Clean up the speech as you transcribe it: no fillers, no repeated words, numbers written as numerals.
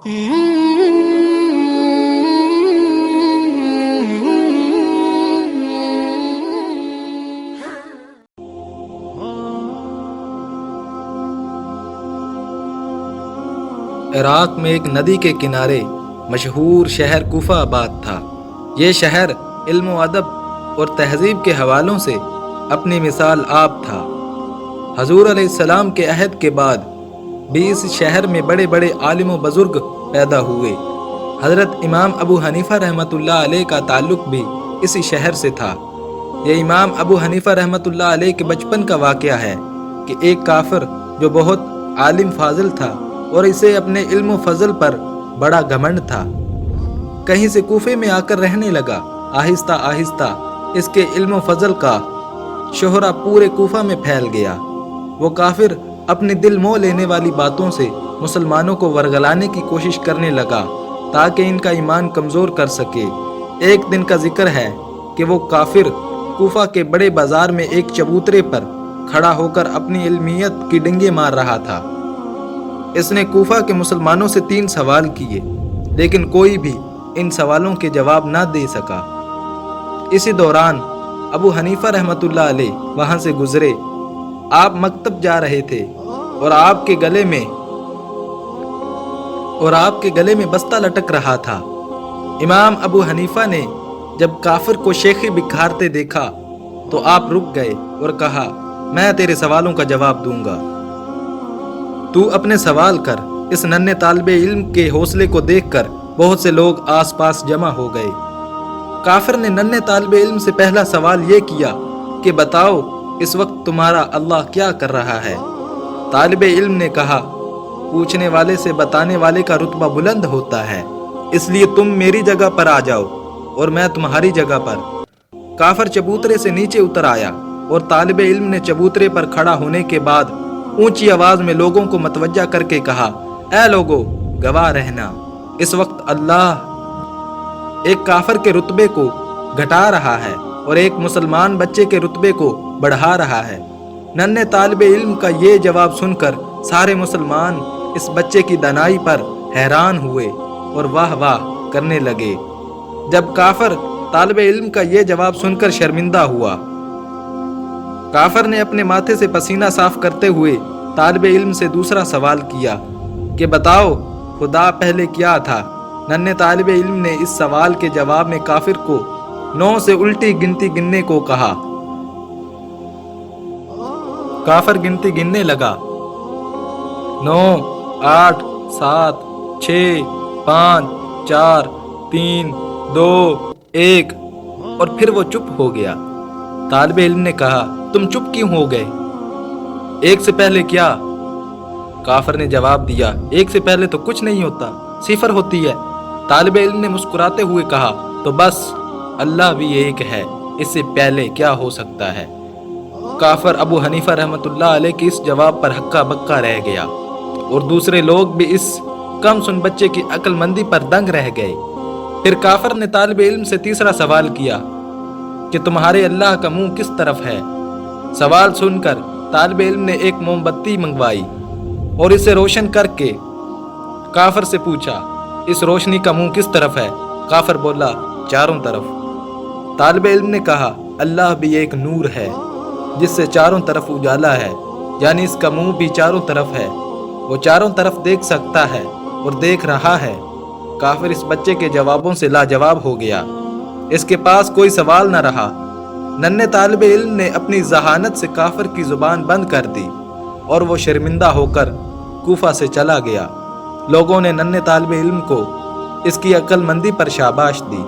عراق میں ایک ندی کے کنارے مشہور شہر کوفہ آباد تھا۔ یہ شہر علم و ادب اور تہذیب کے حوالوں سے اپنی مثال آپ تھا۔ حضور علیہ السلام کے عہد کے بعد بھی اس شہر میں بڑے بڑے عالم و بزرگ پیدا ہوئے۔ حضرت امام ابو حنیفہ رحمۃ اللہ علیہ کا تعلق بھی اسی شہر سے تھا۔ یہ امام ابو حنیفہ رحمۃ اللہ علیہ کے بچپن کا واقعہ ہے کہ ایک کافر جو بہت عالم فاضل تھا اور اسے اپنے علم و فضل پر بڑا گھمنڈ تھا، کہیں سے کوفے میں آ کر رہنے لگا۔ آہستہ آہستہ اس کے علم و فضل کا شہرہ پورے کوفہ میں پھیل گیا۔ وہ کافر اپنی دل موہ لینے والی باتوں سے مسلمانوں کو ورگلانے کی کوشش کرنے لگا تاکہ ان کا ایمان کمزور کر سکے۔ ایک دن کا ذکر ہے کہ وہ کافر کوفہ کے بڑے بازار میں ایک چبوترے پر کھڑا ہو کر اپنی علمیت کی ڈنگے مار رہا تھا۔ اس نے کوفہ کے مسلمانوں سے 3 سوال کیے، لیکن کوئی بھی ان سوالوں کے جواب نہ دے سکا۔ اسی دوران ابو حنیفہ رحمۃ اللہ علیہ وہاں سے گزرے۔ آپ مکتب جا رہے تھے اور آپ کے گلے میں بستہ لٹک رہا تھا۔ امام ابو حنیفہ نے جب کافر کو شیخی بکھارتے دیکھا تو آپ رک گئے اور کہا، میں تیرے سوالوں کا جواب دوں گا، تو اپنے سوال کر۔ اس ننھے طالب علم کے حوصلے کو دیکھ کر بہت سے لوگ آس پاس جمع ہو گئے۔ کافر نے ننھے طالب علم سے پہلا سوال یہ کیا کہ بتاؤ اس وقت تمہارا اللہ کیا کر رہا ہے؟ طالب علم نے کہا، پوچھنے والے سے بتانے والے کا رتبہ بلند ہوتا ہے، اس لیے تم میری جگہ پر آ جاؤ اور میں تمہاری جگہ پر۔ کافر چبوترے سے نیچے اتر آیا اور طالب علم نے چبوترے پر کھڑا ہونے کے بعد اونچی آواز میں لوگوں کو متوجہ کر کے کہا، اے لوگو، گواہ رہنا، اس وقت اللہ ایک کافر کے رتبے کو گھٹا رہا ہے اور ایک مسلمان بچے کے رتبے کو بڑھا رہا ہے۔ ننھے طالب علم کا یہ جواب سن کر سارے مسلمان اس بچے کی دانائی پر حیران ہوئے اور واہ واہ کرنے لگے۔ جب کافر طالب علم کا یہ جواب سن کر شرمندہ ہوا، کافر نے اپنے ماتھے سے پسینہ صاف کرتے ہوئے طالب علم سے دوسرا سوال کیا کہ بتاؤ خدا پہلے کیا تھا؟ ننھے طالب علم نے اس سوال کے جواب میں کافر کو 9 سے الٹی گنتی گننے کو کہا۔ کافر گنتی گننے لگا، 9 8 7 6 5 4 3 2 1 اور پھر وہ چپ ہو گیا۔ طالب علم نے کہا، تم چپ کیوں ہو گئے؟ 1 سے پہلے کیا؟ کافر نے جواب دیا، 1 سے پہلے تو کچھ نہیں ہوتا، 0 ہوتی ہے۔ طالب علم نے مسکراتے ہوئے کہا، تو بس اللہ بھی ایک ہے، اس سے پہلے کیا ہو سکتا ہے؟ کافر ابو حنیفہ رحمۃ اللہ علیہ کے اس جواب پر ہکا بکا رہ گیا اور دوسرے لوگ بھی اس کم سن بچے کی عقل مندی پر دنگ رہ گئے۔ پھر کافر نے طالب علم سے تیسرا سوال کیا کہ تمہارے اللہ کا منہ کس طرف ہے؟ سوال سن کر طالب علم نے ایک موم بتی منگوائی اور اسے روشن کر کے کافر سے پوچھا، اس روشنی کا منہ کس طرف ہے؟ کافر بولا، چاروں طرف۔ طالب علم نے کہا، اللہ بھی ایک نور ہے جس سے چاروں طرف اجالا ہے، یعنی اس کا منہ بھی چاروں طرف ہے، وہ چاروں طرف دیکھ سکتا ہے اور دیکھ رہا ہے۔ کافر اس بچے کے جوابوں سے لاجواب ہو گیا، اس کے پاس کوئی سوال نہ رہا۔ ننھے طالب علم نے اپنی ذہانت سے کافر کی زبان بند کر دی اور وہ شرمندہ ہو کر کوفہ سے چلا گیا۔ لوگوں نے ننھے طالب علم کو اس کی عقل مندی پر شاباش دی۔